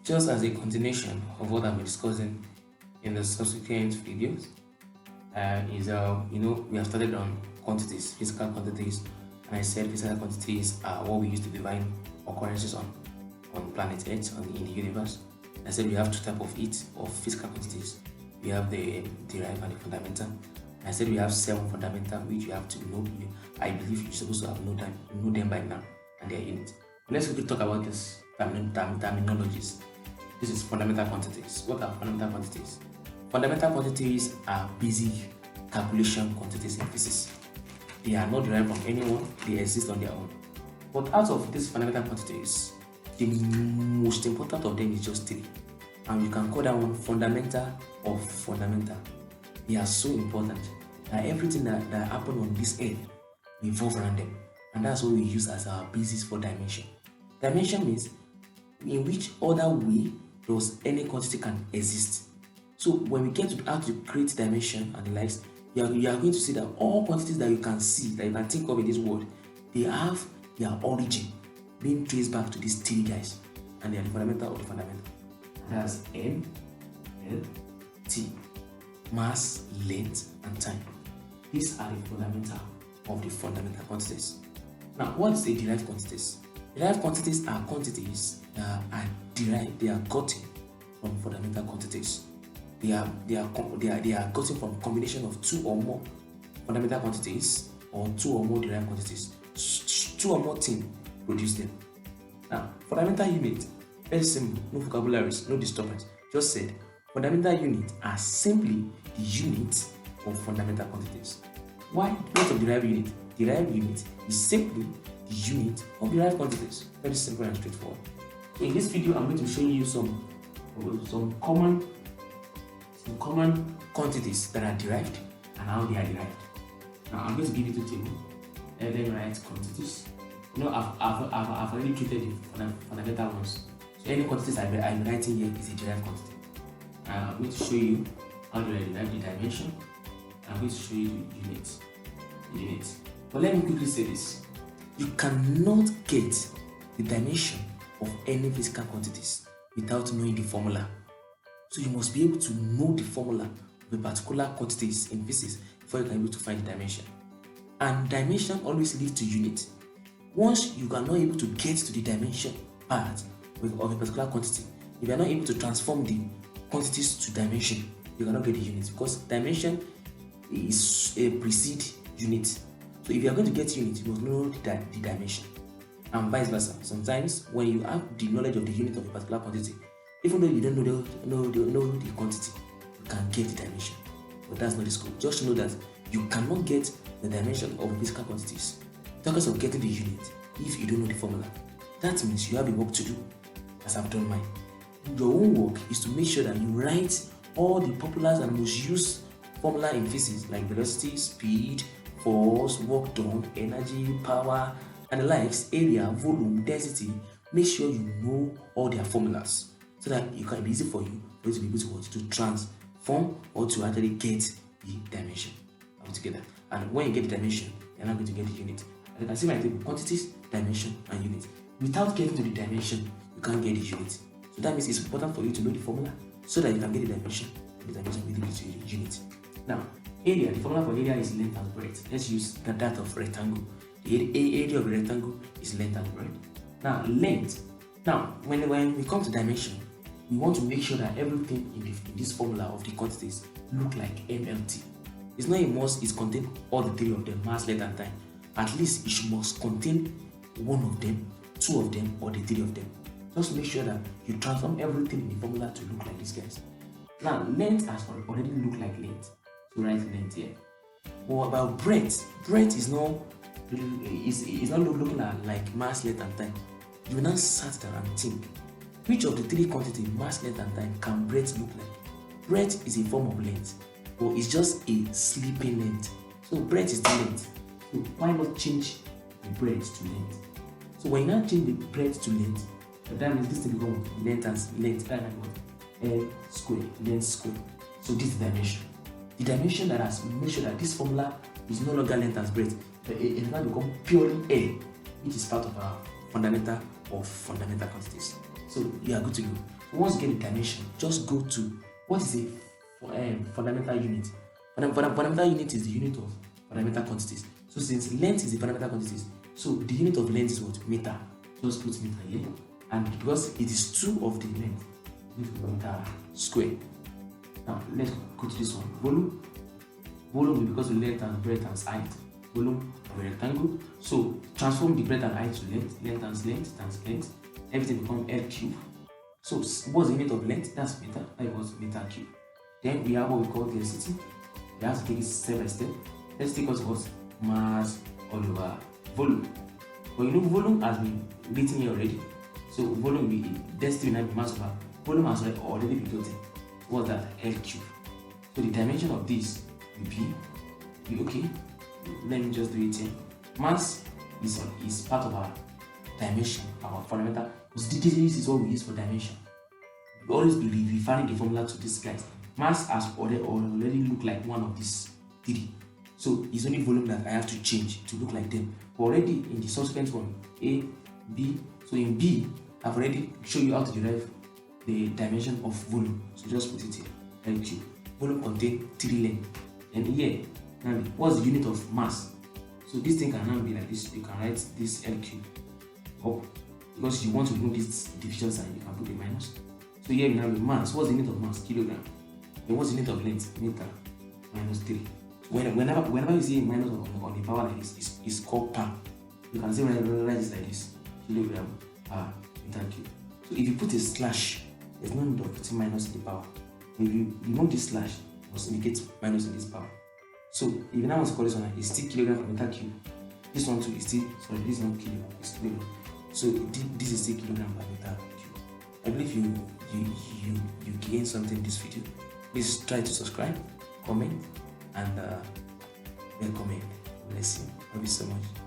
Just as a continuation of what I've been discussing in the subsequent videos, we have started on quantities, physical quantities, and I said physical quantities are what we use to define occurrences on planet Earth, in the universe. I said we have two types of physical quantities. We have the derived and the fundamental. I said we have 7 fundamental, which you have to know. I believe you're supposed to have know them by now, and their units. Let's quickly talk about this terminologies. This is fundamental quantities. What are fundamental quantities? Fundamental quantities are basic calculation quantities in physics. They are not derived from anyone, they exist on their own. But out of these fundamental quantities, the most important of them is just 3. And you can call that one fundamental or fundamental. They are so important that everything that happens on this earth revolves around them. And that's what we use as our basis for dimension. Dimension means in which other way does any quantity can exist. So when we get to how to create dimension and the likes, you are going to see that all quantities that you can see, that you can think of in this world, they have their origin being traced back to these 3 guys, and they are the fundamental of the fundamental. That's M, L, T, mass, length, and time. These are the fundamental of the fundamental quantities. Now, what is the derived quantities? Derived quantities are quantities that are derived, they are gotten from fundamental quantities. They are gotten from combination of 2 or more fundamental quantities or 2 or more derived quantities. 2 or more things produce them. Now, fundamental unit, very simple, no vocabularies, no disturbance. Just said, fundamental units are simply the units of fundamental quantities. Why? What of derived unit? Derived unit is simply the unit of derived quantities. Very simple and straightforward. So in this video, I'm going to show you some common quantities that are derived and how they are derived. Now I'm going to give you 2 tables and then write quantities. I've already treated the fundamental ones. So any quantities I'm writing here is a derived quantity. I'm going to show you how to derive the dimension. I'm going to show you the units. But let me quickly say this. You cannot get the dimension of any physical quantities without knowing the formula. So you must be able to know the formula of a particular quantities in physics before you can be able to find the dimension. And dimension always leads to unit. Once you are not able to get to the dimension part of a particular quantity, if you are not able to transform the quantities to dimension, you cannot get the unit, because dimension is a precede unit. So if you are going to get unit, you must know the dimension, and vice versa. Sometimes when you have the knowledge of the unit of a particular quantity, even though you don't know the quantity, you can get the dimension. But that's not the scope. Just know that you cannot get the dimension of physical quantities because of getting the unit if you don't know the formula. That means you have a work to do, as I've done mine. Your own work is to make sure that you write all the popular and most used formula in physics, like velocity, speed, force, work done, energy, power, and the likes, area, volume, density. Make sure you know all their formulas so that it can be easy for you to be able to transform or to actually get the dimension together. And when you get the dimension, you're not going to get the unit. You can see my table: quantities, dimension, and unit. Without getting to the dimension, you can't get the unit. So that means it's important for you to know the formula so that you can get the dimension. The dimension will lead to the unit. Now, area, the formula for area is length and breadth. Let's use that of rectangle. The area of a rectangle is length and breadth. Now, length. Now, when we come to dimension, we want to make sure that everything in this formula of the quantities look like MLT. It's not a must, it's contain all the 3 of them, mass, length, and time. At least it must contain 1 of them, 2 of them, or the 3 of them. Just make sure that you transform everything in the formula to look like these guys. Now, length has already looked like length. So write length here. But about breadth is not looking at like mass, length, and time. You will now sit down and think, which of the 3 quantities, mass, length, and time, can breadth look like? Breadth is a form of length, but it's just a sleeping length. So breadth is the length. So why not change the breadth to length? So when you now change the breadth to length, that means this thing becomes length and length, L square, length square. So this is the dimension. The dimension that has made sure that this formula is no longer length as breadth. It now becomes purely L, which is part of our fundamental quantities. So you are good to go. Once you get the dimension, just go to what is a fundamental unit. Fundamental unit is the unit of fundamental quantities. So since length is the fundamental quantities, so the unit of length is what? Meter. Just put meter here, and because it is 2 of the length, meter square. Now let's go to this one. Volume. Volume will be because of length and breadth and height. Volume of a rectangle. So transform the breadth and height to length. Length times length times length. Everything becomes L cube. So what's the unit of length? That's meter. That equals meter cube. Then we have what we call density. We have to take it step by step. Let's take us what? Mass all over volume. But you know volume has been written here already. So volume will be density will not be mass over volume has already been written. What's that? L cube. So the dimension of this will be okay. Let me just do it here. Mass is part of our dimension, our fundamental. This is what we use for dimension. We always be referring the formula to this guys. Mass has already look like one of these 3. So it's only volume that I have to change to look like them. But already in the subsequent one, A, B. So in B, I've already shown you how to derive the dimension of volume. So just put it here. L cube. Volume contains 3 lengths. And here, now what's the unit of mass? So this thing can now be like this. You can write this L cube up because you want to remove this division sign. You can put a minus. So here we now be mass. What's the unit of mass? Kilogram. Then what's the unit of length? Meter. Minus 3. Whenever you see a minus on the power like this, it's called power. You can say when write this like this, kilogram per meter cube. So if you put a slash, there's no need of putting minus in the power. If you remove this slash, it must indicate minus in this power. So if you now want to call this one, it's still kilogram per meter cube. This one too is still, sorry, this is not kilo, it's kilogram. So this is still kilogram per meter cube. I believe you gain something in this video. Please try to subscribe, comment, and comment. Bless you. Love you so much.